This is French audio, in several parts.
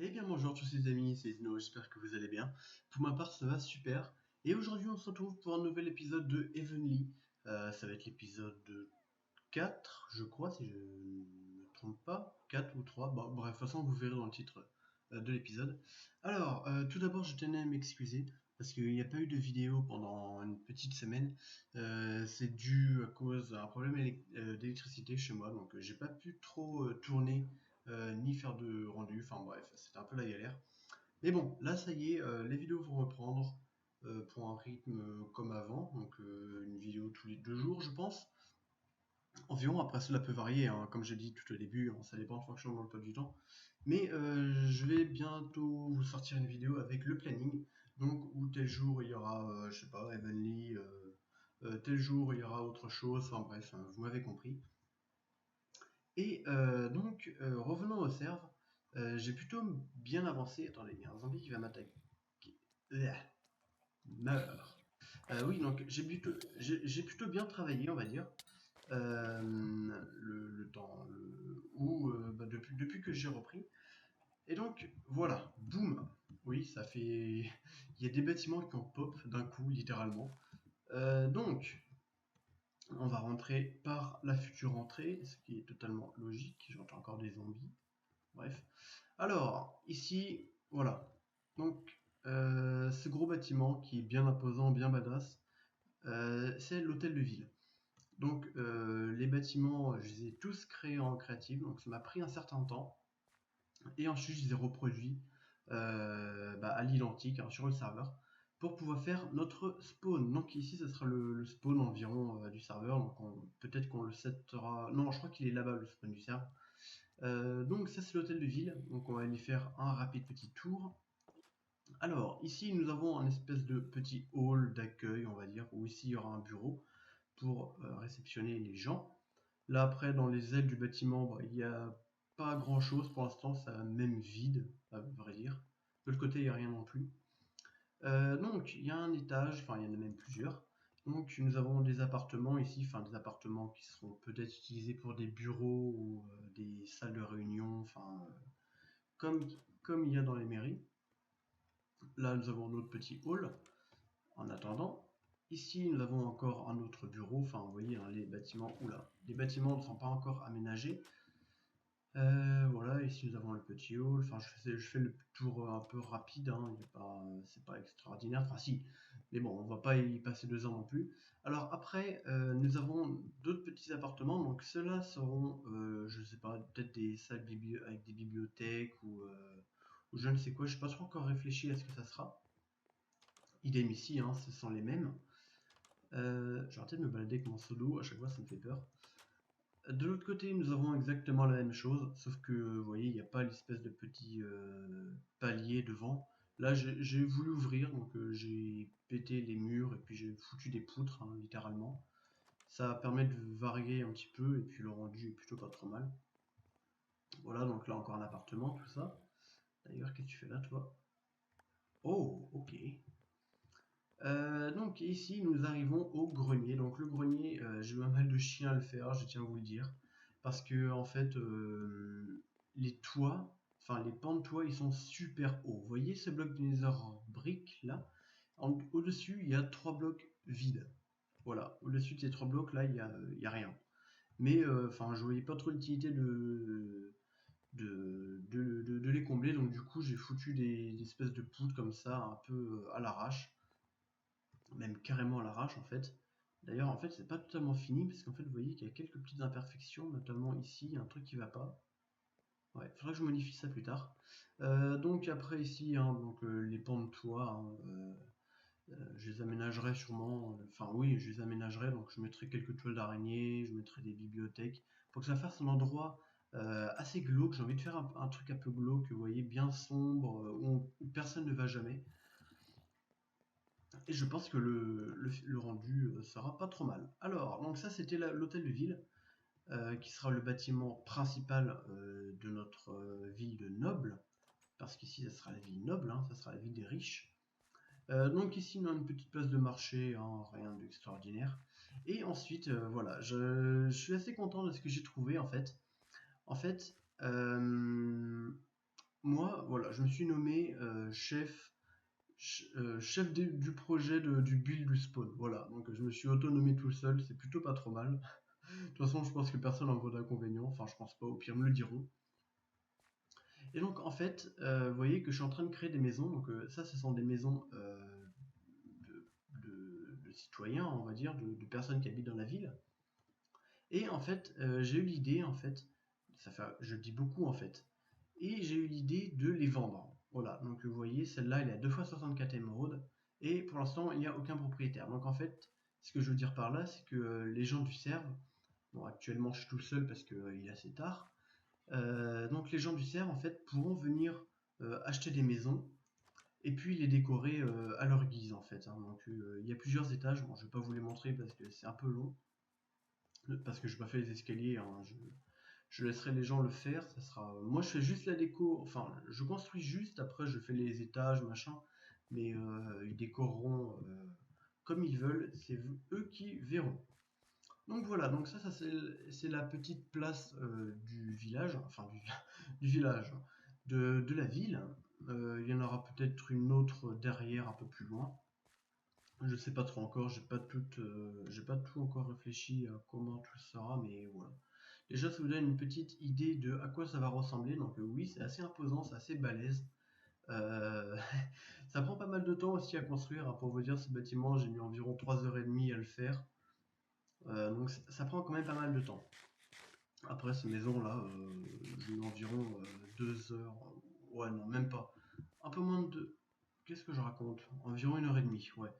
Eh bien bonjour tous les amis, c'est Zino, j'espère que vous allez bien. Pour ma part ça va super. Et aujourd'hui on se retrouve pour un nouvel épisode de Heavenly. Ça va être l'épisode 4 je crois si je ne me trompe pas. 4 ou 3, bon, bref, de toute façon vous verrez dans le titre de l'épisode. Alors tout d'abord je tenais à m'excuser parce qu'il n'y a pas eu de vidéo pendant une petite semaine. C'est dû à cause d'un problème d'électricité chez moi, donc j'ai pas pu trop tourner ni faire de rendu, enfin bref, c'était un peu la galère. Mais bon, là ça y est, les vidéos vont reprendre pour un rythme comme avant, donc une vidéo tous les 2 jours je pense. Environ, après cela peut varier, hein, comme j'ai dit tout au début, hein, ça dépend en fonction de mon emploi du temps. Mais je vais bientôt vous sortir une vidéo avec le planning, donc où tel jour il y aura, je sais pas, Heavenly, tel jour il y aura autre chose, enfin bref, hein, vous m'avez compris. Et donc, revenons au serve. J'ai plutôt bien avancé. Attendez, il y a un zombie qui va m'attaquer. Meurs. Oui, donc j'ai plutôt bien travaillé, on va dire. Le temps où depuis que j'ai repris. Et donc voilà, boum. Oui, ça fait. Il y a des bâtiments qui ont pop d'un coup, littéralement. Donc, on va rentrer par la future entrée, ce qui est totalement logique. J'entends encore des zombies. Bref. Alors, ici, voilà. Donc, ce gros bâtiment qui est bien imposant, bien badass, c'est l'hôtel de ville. Donc, les bâtiments, je les ai tous créés en créative, donc ça m'a pris un certain temps. Et ensuite, je les ai reproduits à l'identique, hein, sur le serveur pour pouvoir faire notre spawn. Donc ici, ce sera le spawn environ du serveur. Donc peut-être qu'on le settera. Non, je crois qu'il est là-bas le spawn du serveur. Donc ça c'est l'hôtel de ville, donc on va y faire un rapide petit tour. Alors ici nous avons un espèce de petit hall d'accueil, on va dire, où ici il y aura un bureau pour réceptionner les gens. Là après dans les ailes du bâtiment, il n'y a pas grand chose pour l'instant, ça même vide à vrai dire. De l'autre côté il n'y a rien non plus. Donc il y a un étage, enfin il y en a même plusieurs. Donc nous avons des appartements ici, enfin des appartements qui seront peut-être utilisés pour des bureaux ou des salles de réunion, enfin comme, comme il y a dans les mairies. Là nous avons notre petit hall en attendant. Ici nous avons encore un autre bureau, enfin vous voyez hein, les bâtiments, oula, les bâtiments ne sont pas encore aménagés. Voilà, ici nous avons le petit hall. Enfin, je fais le tour un peu rapide, hein, c'est pas extraordinaire. Enfin, si, mais bon, on va pas y passer 2 ans non plus. Alors après, nous avons d'autres petits appartements. Donc ceux-là seront, je sais pas, peut-être des salles avec des bibliothèques ou je ne sais quoi. Je n'ai pas trop encore réfléchi à ce que ça sera. Idem ici, hein, ce sont les mêmes. Je vais arrêter de me balader avec mon solo. À chaque fois, ça me fait peur. De l'autre côté, nous avons exactement la même chose, sauf que, vous voyez, il n'y a pas l'espèce de petit palier devant. Là, j'ai voulu ouvrir, donc j'ai pété les murs et puis j'ai foutu des poutres, hein, littéralement. Ça permet de varier un petit peu et puis le rendu est plutôt pas trop mal. Voilà, donc là encore un appartement, tout ça. D'ailleurs, qu'est-ce que tu fais là, toi? Oh, ok. Donc ici, nous arrivons au grenier. Donc le grenier, j'ai eu un mal de chien à le faire, je tiens à vous le dire. Parce que en fait, les toits, enfin les pans de toit, ils sont super hauts. Vous voyez ce bloc de nether brick là? Au-dessus, il y a 3 blocs vides. Voilà, au-dessus de ces 3 blocs là, il y a rien. Mais enfin, je voyais pas trop l'utilité de les combler. Donc du coup, j'ai foutu des espèces de poutres comme ça, un peu à l'arrache. Même carrément à l'arrache en fait. D'ailleurs, en fait, c'est pas totalement fini parce qu'en fait, vous voyez qu'il y a quelques petites imperfections, notamment ici, il y a un truc qui va pas. Ouais, faudra que je modifie ça plus tard. Donc après ici, hein, donc les pans de toit, hein, je les aménagerai sûrement. Enfin oui, je les aménagerai. Donc je mettrai quelques toiles d'araignée, je mettrai des bibliothèques pour que ça fasse un endroit assez glauque. J'ai envie de faire un truc un peu glauque, vous voyez, bien sombre, où personne ne va jamais. Et je pense que le rendu sera pas trop mal. Alors, donc ça c'était l'hôtel de ville, qui sera le bâtiment principal de notre ville de nobles, parce qu'ici ça sera la ville noble, hein, ça sera la ville des riches. Donc ici on a une petite place de marché, hein, rien d'extraordinaire. Et ensuite, voilà, je suis assez content de ce que j'ai trouvé en fait. En fait, moi, voilà, je me suis nommé chef du projet du build du spawn. Voilà, donc je me suis auto-nommé tout seul, c'est plutôt pas trop mal. De toute façon, je pense que personne n'en voit d'inconvénient, enfin, je pense pas, au pire, me le diront. Et donc, en fait, vous voyez que je suis en train de créer des maisons. Donc, ça, ce sont des maisons de citoyens, on va dire, de personnes qui habitent dans la ville. Et en fait, j'ai eu l'idée, en fait, je dis beaucoup en fait, et j'ai eu l'idée de les vendre. Voilà, donc vous voyez, celle-là, elle est à 2 fois 64 émeraudes, et pour l'instant, il n'y a aucun propriétaire. Donc en fait, ce que je veux dire par là, c'est que les gens du Cerf, bon, actuellement je suis tout seul parce qu'il est assez tard, donc les gens du Cerf, en fait, pourront venir acheter des maisons, et puis les décorer à leur guise, en fait, hein. Donc il y a plusieurs étages, bon, je vais pas vous les montrer parce que c'est un peu long, parce que je n'ai pas fait les escaliers, hein, je laisserai les gens le faire. Ça sera. Moi, je fais juste la déco. Enfin, je construis juste. Après, je fais les étages, machin. Mais ils décoreront comme ils veulent. C'est eux qui verront. Donc voilà. Donc ça c'est la petite place du village. Enfin, du village. De la ville. Il y en aura peut-être une autre derrière, un peu plus loin. Je sais pas trop encore. J'ai pas tout encore réfléchi à comment tout sera. Mais voilà. Déjà, ça vous donne une petite idée de à quoi ça va ressembler. Donc oui, c'est assez imposant, c'est assez balèze. Euh, ça prend pas mal de temps aussi à construire, hein. Pour vous dire, ce bâtiment, j'ai mis environ 3h30 à le faire. Donc ça prend quand même pas mal de temps. Après, ces maisons-là, j'ai mis environ 2 heures. Ouais, non, même pas. Un peu moins de deux. Qu'est-ce que je raconte? Environ 1h30, ouais.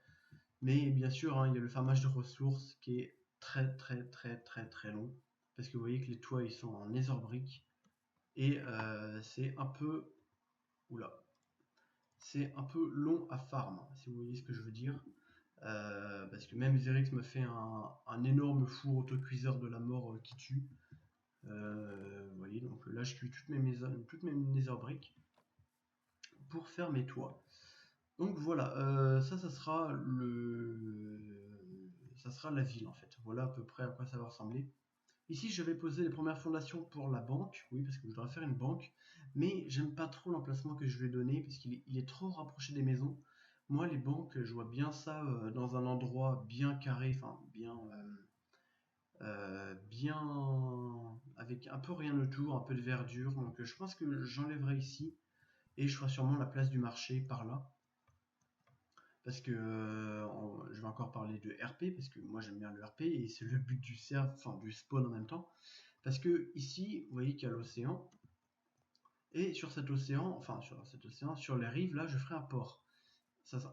Mais bien sûr, hein, il y a le farmage de ressources qui est très très très très très long. Parce que vous voyez que les toits, ils sont en nether brick. Et c'est un peu. Oula. C'est un peu long à farm, si vous voyez ce que je veux dire. Parce que même Zerix me fait un énorme four autocuiseur de la mort qui tue. Vous voyez, donc là je cuis toutes mes nether bricks pour faire mes toits. Donc voilà, ça sera la ville en fait. Voilà à peu près à quoi ça va ressembler. Ici, je vais poser les premières fondations pour la banque, oui, parce que je dois faire une banque, mais j'aime pas trop l'emplacement que je vais donner, parce qu'il est trop rapproché des maisons. Moi, les banques, je vois bien ça dans un endroit bien carré, enfin, bien, avec un peu rien autour, un peu de verdure. Donc, je pense que j'enlèverai ici, et je ferai sûrement la place du marché par là, parce que je vais encore parler de RP, parce que moi j'aime bien le RP, et c'est le but du serve, enfin du spawn en même temps. Parce que ici, vous voyez qu'il y a l'océan, et sur cet océan, sur les rives, là, je ferai un port.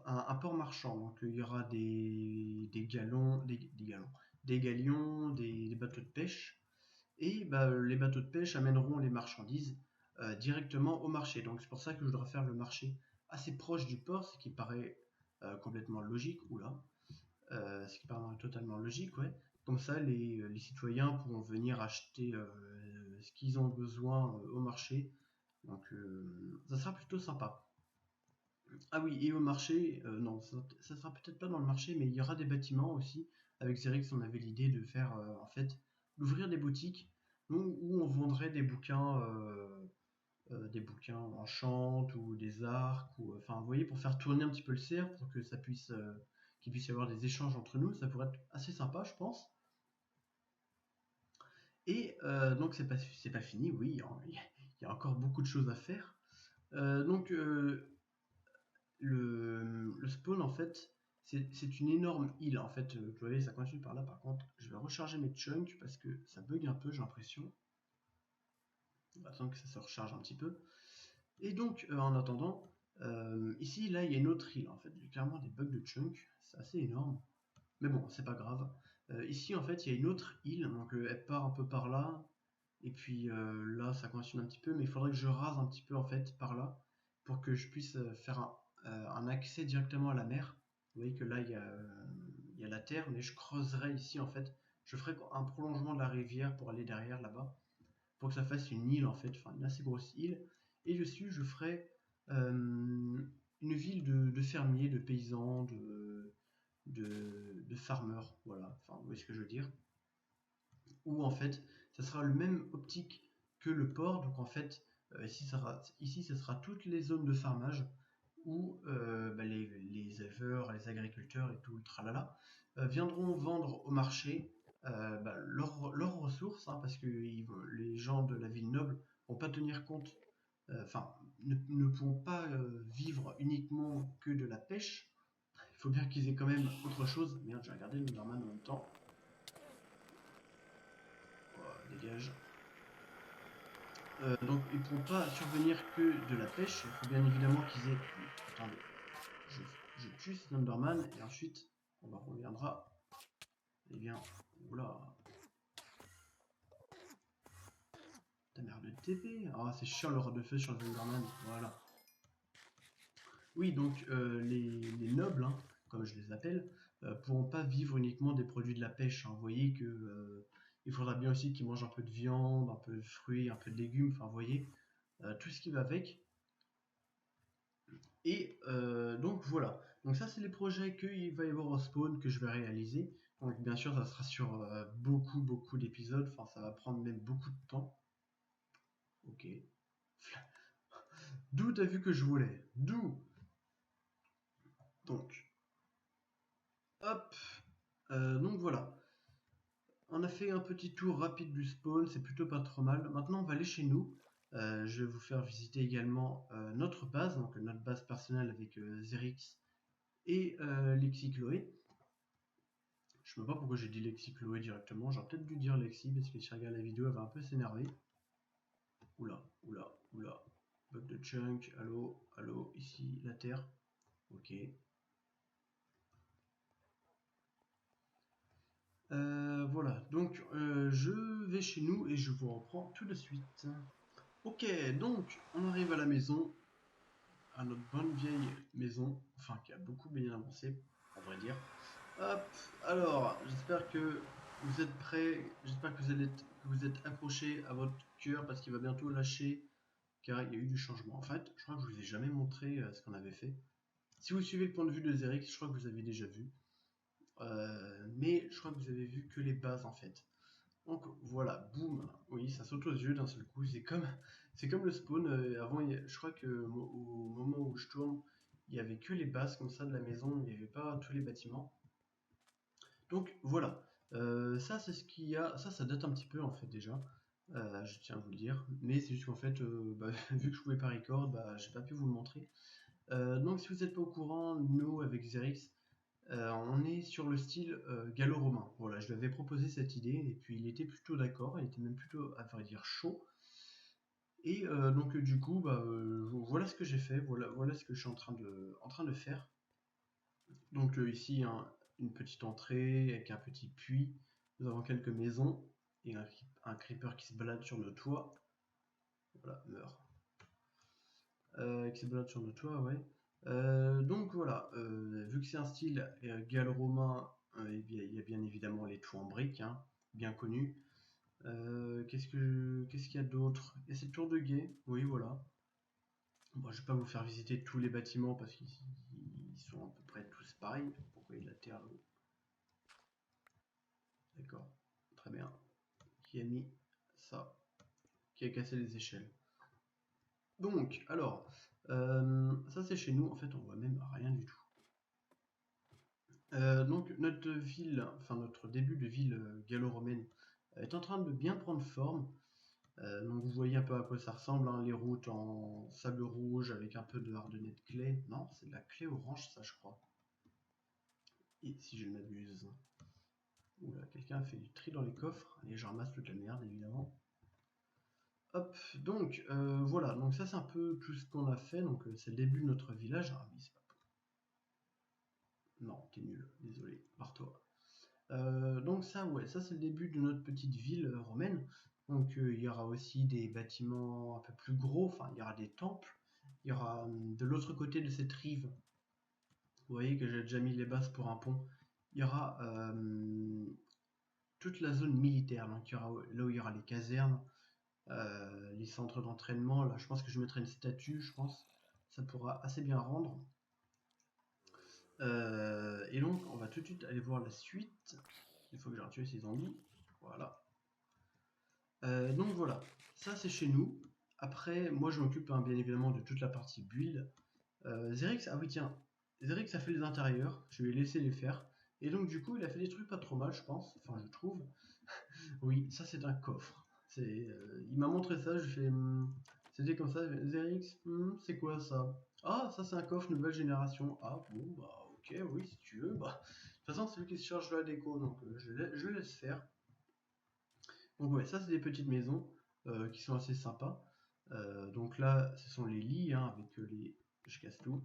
Un port marchand. Donc il y aura des galons, des galions, des bateaux de pêche. Et bah, les bateaux de pêche amèneront les marchandises directement au marché. Donc c'est pour ça que je dois faire le marché assez proche du port, ce qui paraît complètement logique. Oula. Ce qui paraît totalement logique, ouais. Comme ça, les citoyens pourront venir acheter ce qu'ils ont besoin au marché. Donc, ça sera plutôt sympa. Ah oui, et au marché, non, ça sera peut-être pas dans le marché, mais il y aura des bâtiments aussi. Avec Zerix, on avait l'idée de faire, en fait, d'ouvrir des boutiques où on vendrait des bouquins en chante ou des arcs, ou, enfin, vous voyez, pour faire tourner un petit peu le cerf, pour que qu'il puisse y avoir des échanges entre nous, ça pourrait être assez sympa, je pense. Et donc c'est pas fini, oui, il y a encore beaucoup de choses à faire. Donc le spawn en fait, c'est une énorme île en fait. Vous voyez, ça continue par là. Par contre, je vais recharger mes chunks parce que ça bug un peu, j'ai l'impression. On va attendre que ça se recharge un petit peu. Et donc en attendant, ici là il y a une autre île en fait. J'ai clairement des bugs de chunks, c'est assez énorme. Mais bon, c'est pas grave. Ici, en fait, il y a une autre île, donc elle part un peu par là, et puis là, ça continue un petit peu, mais il faudrait que je rase un petit peu, en fait, par là, pour que je puisse faire un accès directement à la mer. Vous voyez que là, il y a la terre, mais je creuserai ici, en fait. Je ferai un prolongement de la rivière pour aller derrière, là-bas, pour que ça fasse une île, en fait, enfin, une assez grosse île. Et dessus, je ferai une ville de fermiers, de paysans, de farmer, voilà, enfin, vous voyez ce que je veux dire, où en fait, ça sera le même optique que le port, donc en fait, Ici, ce sera toutes les zones de farmage où les éleveurs, les agriculteurs et tout le tralala viendront vendre au marché leurs ressources, hein, parce que les gens de la ville noble vont pas tenir compte, enfin, ne pourront pas vivre uniquement que de la pêche. Il faut bien qu'ils aient quand même autre chose. Merde, j'ai regardé le Enderman en même temps. Oh, dégage. Donc ils ne pourront pas survenir que de la pêche. Il faut bien évidemment qu'ils aient... Attendez, je tue cet Enderman et ensuite on reviendra. Eh bien, oula. Ta mère de TP. Ah, c'est chiant le rod de feu sur le Enderman. Voilà. Oui, donc les nobles, hein, comme je les appelle, pourront pas vivre uniquement des produits de la pêche, hein. Vous voyez que il faudra bien aussi qu'ils mangent un peu de viande, un peu de fruits, un peu de légumes. Enfin, vous voyez, tout ce qui va avec. Et donc voilà. Donc ça, c'est les projets qu'il va y avoir au spawn que je vais réaliser. Donc bien sûr, ça sera sur beaucoup d'épisodes. Enfin, ça va prendre même beaucoup de temps. Ok. D'où t'as vu que je voulais? D'où? Donc, hop. Donc voilà. On a fait un petit tour rapide du spawn. C'est plutôt pas trop mal. Maintenant, on va aller chez nous. Je vais vous faire visiter également notre base. Donc notre base personnelle avec Zerix et Lexi Chloé. Je sais même pas pourquoi j'ai dit Lexi Chloé directement. J'aurais peut-être dû dire Lexi parce que si je regarde la vidéo, elle va un peu s'énerver. Oula, oula, oula. Bug de chunk. Allô, allô, ici, la terre. Ok. Voilà, donc je vais chez nous et je vous reprends tout de suite. Ok, donc on arrive à la maison, à notre bonne vieille maison, enfin qui a beaucoup bien avancé, à vrai dire. Hop, alors j'espère que vous êtes prêts, j'espère que vous êtes accrochés à votre cœur parce qu'il va bientôt lâcher, car il y a eu du changement. En fait, je crois que je vous ai jamais montré ce qu'on avait fait. Si vous suivez le point de vue de Zerix, je crois que vous avez déjà vu. Mais je crois que vous avez vu que les bases en fait. Donc voilà, boum, oui, ça saute aux yeux d'un seul coup. C'est comme le spawn. Avant, je crois que au moment où je tourne, il y avait que les bases comme ça de la maison. Il n'y avait pas tous les bâtiments. Donc voilà, ça c'est ce qu'il y a. Ça date un petit peu en fait déjà. Je tiens à vous le dire. Mais c'est juste qu'en fait, vu que je pouvais pas record, j'ai pas pu vous le montrer. Donc si vous n'êtes pas au courant, nous avec Zerix, on est sur le style gallo-romain. Voilà, je lui avais proposé cette idée et puis il était plutôt d'accord, il était même plutôt, à vrai dire, chaud. Et donc du coup, voilà ce que j'ai fait, voilà ce que je suis en train de faire. Donc ici, une petite entrée avec un petit puits. Nous avons quelques maisons et un creeper qui se balade sur nos toits. Voilà, meurt. Qui se balade sur nos toits, ouais. Donc voilà, vu que c'est un style gallo-romain, il y a bien évidemment les toits en briques, hein, bien connus. Qu'est-ce qu'il y a d'autre? Il y a cette tour de guet, oui voilà. Bon, je vais pas vous faire visiter tous les bâtiments parce qu'ils sont à peu près tous pareils. Pourquoi il y a de la terre là-haut? D'accord, très bien. Qui a mis ça? Qui a cassé les échelles? Donc, alors, ça c'est chez nous, en fait on voit même rien du tout. Donc notre ville, enfin notre début de ville gallo-romaine est en train de bien prendre forme. Donc vous voyez un peu à quoi ça ressemble, hein, les routes en sable rouge avec un peu de hardenné de clé. Non, c'est de la clé orange ça je crois. Et si je ne m'abuse. Oula, quelqu'un a fait du tri dans les coffres. Allez, je ramasse toute la merde évidemment. Hop, donc voilà, donc ça c'est un peu tout ce qu'on a fait. Donc c'est le début de notre village. Ah oui, c'est pas... Non, t'es nul, désolé, barre-toi. Donc ça, ouais, ça c'est le début de notre petite ville romaine. Donc il y aura aussi des bâtiments un peu plus gros, enfin il y aura des temples. Il y aura de l'autre côté de cette rive, vous voyez que j'ai déjà mis les bases pour un pont. Il y aura toute la zone militaire, donc il y aura, là où il y aura les casernes, les centres d'entraînement. Là, je pense que je mettrai une statue, je pense. Ça pourra assez bien rendre. Et donc on va tout de suite aller voir la suite. Il faut que j'ai tué ces zombies. Voilà. Donc voilà, ça c'est chez nous. Après, moi je m'occupe bien évidemment de toute la partie build. Zerix, ah oui tiens, Zerix a fait les intérieurs, je lui ai laissé les faire. Et donc du coup il a fait des trucs pas trop mal je pense, enfin je trouve. Oui, ça c'est un coffre. Il m'a montré ça, je fais... c'était comme ça, Zerix, c'est quoi ça? Ah, ça c'est un coffre nouvelle génération. Ah bon, bah ok, oui si tu veux. Bah, de toute façon c'est lui qui se charge de la déco, donc je laisse faire. Donc ouais, ça c'est des petites maisons qui sont assez sympas. Donc là, ce sont les lits hein, avec les... Je casse tout.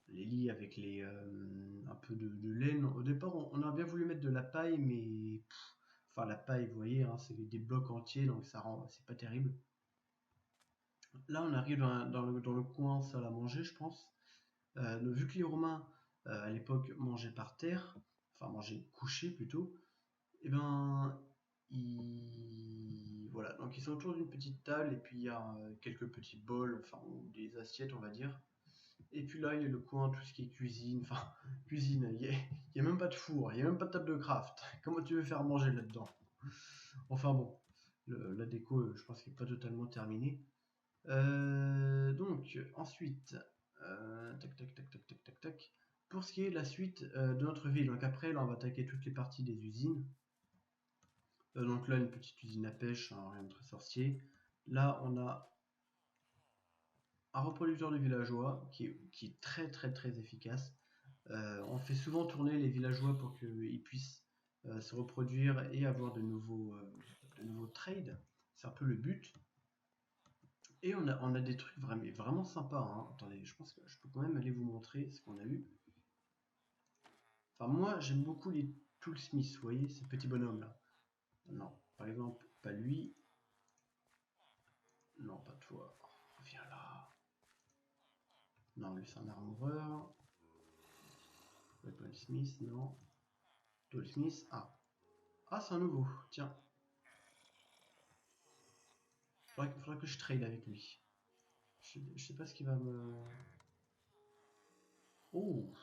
Les lits avec un peu de laine. Au départ, on a bien voulu mettre de la paille, mais enfin la paille, vous voyez, hein, c'est des blocs entiers, donc ça rend, c'est pas terrible. Là, on arrive dans le coin salle à manger, je pense. Vu que les Romains à l'époque mangeaient par terre, enfin mangeaient couchés plutôt, et ben voilà, donc ils sont autour d'une petite table et puis il y a quelques petits bols, enfin ou des assiettes on va dire. Et puis là il y a le coin, tout ce qui est cuisine, enfin cuisine, il y a même pas de four, il y a même pas de table de craft. Comment tu veux faire manger là-dedans? Enfin bon, la déco je pense qu'elle n'est pas totalement terminée. Donc ensuite, tac tac tac tac tac tac tac. Pour ce qui est de la suite de notre ville, donc après là on va attaquer toutes les parties des usines. Donc là, une petite usine à pêche, hein, rien de très sorcier. Là, on a un reproducteur de villageois qui est très très très efficace. On fait souvent tourner les villageois pour qu'ils puissent se reproduire et avoir de nouveaux trades. C'est un peu le but. Et on a des trucs vraiment, vraiment sympas. Hein. Attendez, je pense que je peux quand même aller vous montrer ce qu'on a eu. Enfin, moi, j'aime beaucoup les Toolsmiths, vous voyez, ces petits bonhommes là. Non, par exemple, pas lui. Non, pas toi. Viens là. Non, lui c'est un armoreur. Weaponsmith, non. Toolsmith, ah. Ah, c'est un nouveau, tiens. Faudra que je trade avec lui. Je sais pas ce qu'il va me... Oh!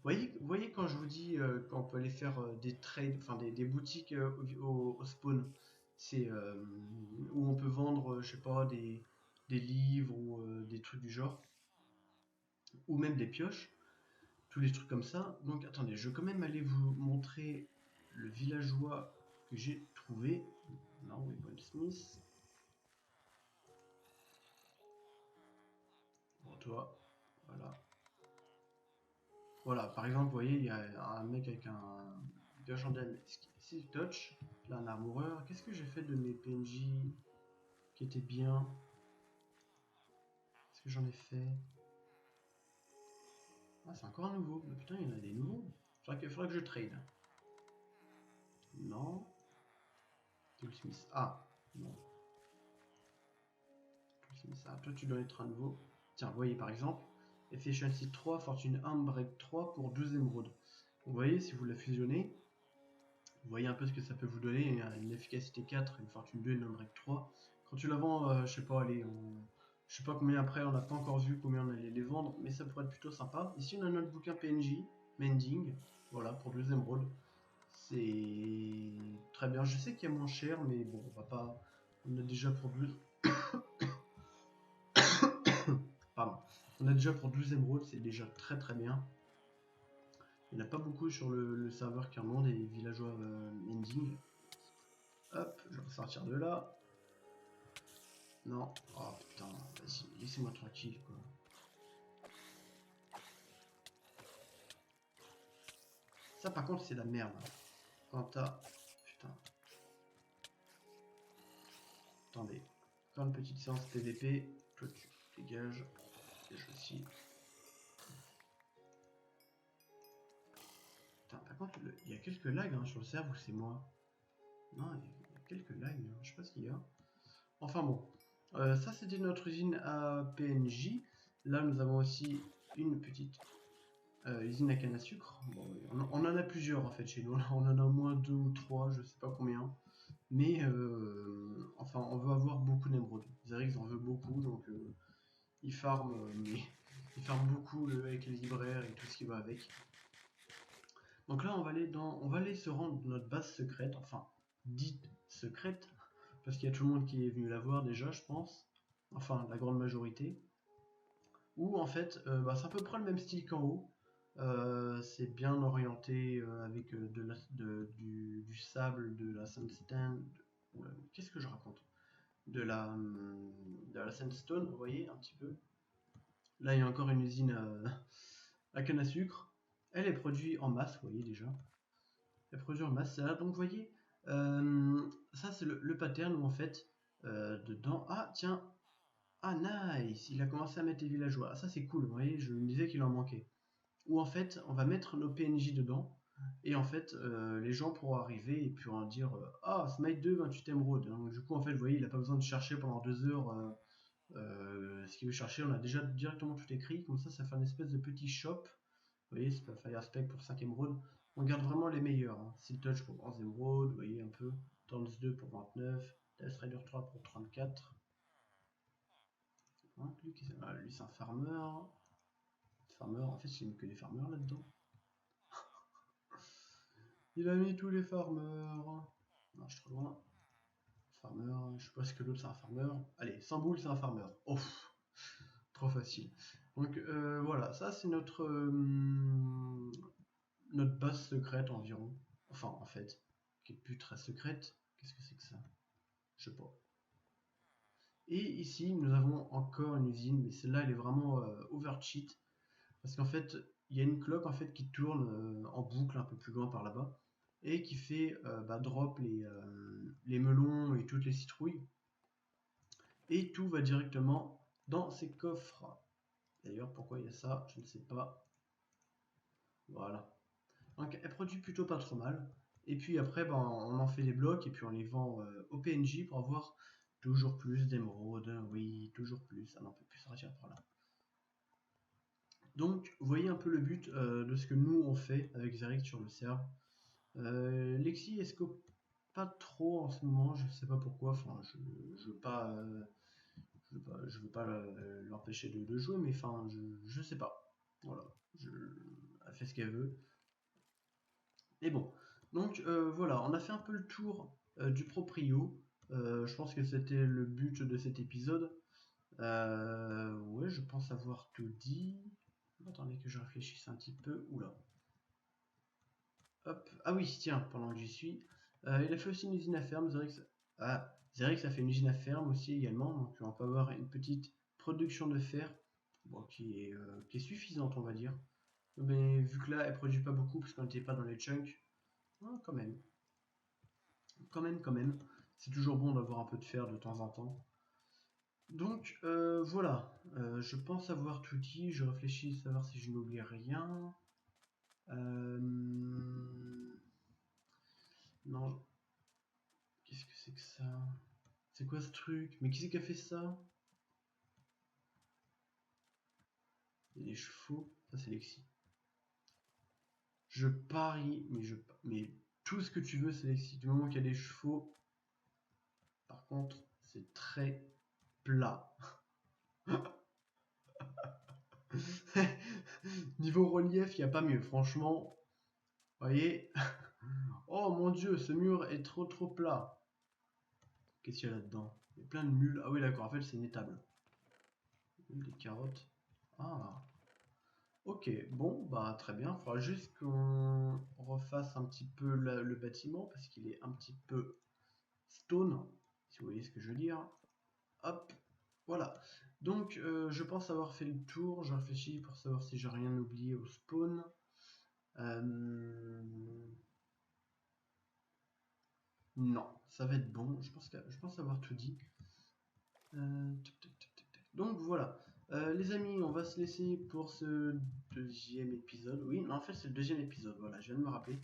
Vous voyez quand je vous dis qu'on peut aller faire des trades, enfin des boutiques au spawn, c'est où on peut vendre, je sais pas, des livres ou des trucs du genre, ou même des pioches, tous les trucs comme ça. Donc attendez, je vais quand même aller vous montrer le villageois que j'ai trouvé. Non, Weaponsmith. Bon, toi, voilà. Voilà, par exemple, vous voyez, il y a un mec avec un pioche en diamant. Si touch, là, un armoreur. Qu'est-ce que j'ai fait de mes PNJ qui étaient bien? Qu'est-ce que j'en ai fait? Ah, c'est encore un nouveau. Mais putain, il y en a des nouveaux. Faudra que je trade. Non. Toolsmith. Ah, non. Toolsmith. Ah, toi, tu dois être un nouveau. Tiens, vous voyez, par exemple, Efficiency 3, Fortune 1, Break 3 pour 12 émeraudes. Vous voyez, si vous la fusionnez, vous voyez un peu ce que ça peut vous donner, une efficacité 4, une fortune 2 et une break 3. Quand tu la vends, je sais pas, allez, je sais pas combien après, on n'a pas encore vu combien on allait les vendre, mais ça pourrait être plutôt sympa. Ici on a notre bouquin PNJ, Mending, voilà, pour 2 émeraudes. C'est très bien, je sais qu'il y a moins cher, mais bon, on va pas... On a déjà pour 12... Pardon. On a déjà pour 12 émeraudes, c'est déjà très très bien. Il n'y en a pas beaucoup sur le serveur qui en ont des villageois Mending. Hop, je vais sortir de là. Non. Oh putain, vas-y, laissez-moi tranquille quoi. Ça par contre c'est la merde. Quand t'as... Putain. Attendez. Encore une petite séance PVP. Toi tu dégages. Dégage aussi. Putain, par contre, il y a quelques lags hein, sur le serveur ou c'est moi? Non, il y a quelques lags, hein. Je sais pas ce qu'il y a. Enfin bon. Ça c'était notre usine à PNJ. Là nous avons aussi une petite usine à canne à sucre. Bon, on en a plusieurs en fait chez nous. On en a au moins 2 ou 3, je sais pas combien. Mais enfin, on veut avoir beaucoup d'émeraudes. Zerix en veut beaucoup, donc il farm, mais il farm beaucoup avec les libraires et tout ce qui va avec. Donc là, on va aller se rendre dans notre base secrète, enfin dite secrète, parce qu'il y a tout le monde qui est venu la voir déjà, je pense. Enfin, la grande majorité. Où en fait, c'est à peu près le même style qu'en haut. C'est bien orienté avec du sable, de la sandstone. Qu'est-ce que je raconte? De la sandstone, vous voyez, un petit peu. Là, il y a encore une usine à canne à sucre. Elle est produite en masse, vous voyez déjà. Elle produit en masse. Là, donc, vous voyez, ça c'est le pattern où en fait, dedans. Ah, tiens! Ah, nice! Il a commencé à mettre les villageois. Ah, ça c'est cool, vous voyez, je me disais qu'il en manquait. Où en fait, on va mettre nos PNJ dedans. Et en fait, les gens pourront arriver et pourront dire ah, Smite 2, 28 émeraudes. Donc, du coup, en fait, vous voyez, il n'a pas besoin de chercher pendant 2 heures ce qu'il veut chercher. On a déjà directement tout écrit. Comme ça fait un espèce de petit shop. Vous voyez, c'est pas Fire Spec pour 5 émeraudes. On garde vraiment les meilleurs. Hein. Seal Touch pour 11 émeraudes, vous voyez un peu. Thorns 2 pour 29. Death Rider 3 pour 34. Hein, lui, c'est un farmer. Farmer, en fait, il n'y a que des farmers là-dedans. Il a mis tous les farmers. Non, je suis trop loin. Farmer, je sais pas ce que l'autre c'est un farmer. Allez, 100 boules, c'est un farmer. Oh, trop facile. Donc voilà, ça c'est notre base secrète environ. Enfin, en fait, qui est plus très secrète. Qu'est-ce que c'est que ça? Je sais pas. Et ici, nous avons encore une usine, mais celle-là, elle est vraiment overcheat. Parce qu'en fait, il y a une cloque en fait qui tourne en boucle un peu plus loin par là-bas. Et qui fait drop les melons et toutes les citrouilles. Et tout va directement dans ces coffres. D'ailleurs, pourquoi il y a ça, je ne sais pas. Voilà. Donc, elle produit plutôt pas trop mal. Et puis après, on en fait des blocs et puis on les vend au PNJ pour avoir toujours plus d'émeraudes. Oui, toujours plus. Ah non, on peut plus sortir par là. Donc, vous voyez un peu le but de ce que nous on fait avec Xerix sur le serve. Lexi escope pas trop en ce moment, je sais pas pourquoi. Enfin, je veux pas. Je veux pas l'empêcher de jouer, mais enfin, je sais pas. Voilà, elle fait ce qu'elle veut. Et bon, donc voilà, on a fait un peu le tour du proprio. Je pense que c'était le but de cet épisode. Ouais, je pense avoir tout dit. Attendez que je réfléchisse un petit peu. Oula. Hop. Ah oui, tiens, pendant que j'y suis. Il a fait aussi une usine à ferme. Xerix a fait une usine à ferme aussi également. Donc on peut avoir une petite production de fer qui est suffisante, on va dire. Mais vu que là, elle produit pas beaucoup parce qu'on n'était pas dans les chunks, quand même. Quand même. C'est toujours bon d'avoir un peu de fer de temps en temps. Donc voilà, je pense avoir tout dit. Je réfléchis à savoir si je n'oublie rien. Non. Qu'est-ce que c'est que ça? C'est quoi ce truc? Mais qui c'est qui a fait ça? Il y a des chevaux. Ça, c'est Lexi. Je parie, mais tout ce que tu veux, c'est Lexi. Du moment qu'il y a des chevaux, par contre, c'est très plat. Niveau relief, il n'y a pas mieux. Franchement, voyez. Oh mon dieu, ce mur est trop plat. Qu'est-ce qu'il y a là-dedans? Il y a plein de mules. Ah oui, d'accord, en fait, c'est une étable. Des carottes. Ah. Ok, bon, bah très bien. Il faudra juste qu'on refasse un petit peu le bâtiment parce qu'il est un petit peu stone, si vous voyez ce que je veux dire. Hop, voilà. Donc, je pense avoir fait le tour. Je réfléchis pour savoir si j'ai rien oublié au spawn. Non, ça va être bon. Je pense avoir tout dit. Donc voilà. Les amis, on va se laisser pour ce deuxième épisode. Oui, non, en fait, c'est le deuxième épisode. Voilà, je viens de me rappeler.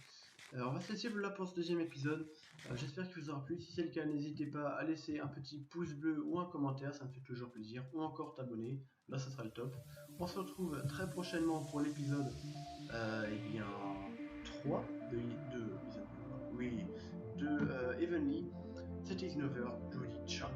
On va se laisser là pour ce deuxième épisode. J'espère qu'il vous aura plu. Si c'est le cas, n'hésitez pas à laisser un petit pouce bleu ou un commentaire, ça me fait toujours plaisir. Ou encore t'abonner, là ça sera le top. On se retrouve très prochainement pour l'épisode 3 de Evenly. C'était Ignover, je vous dis ciao.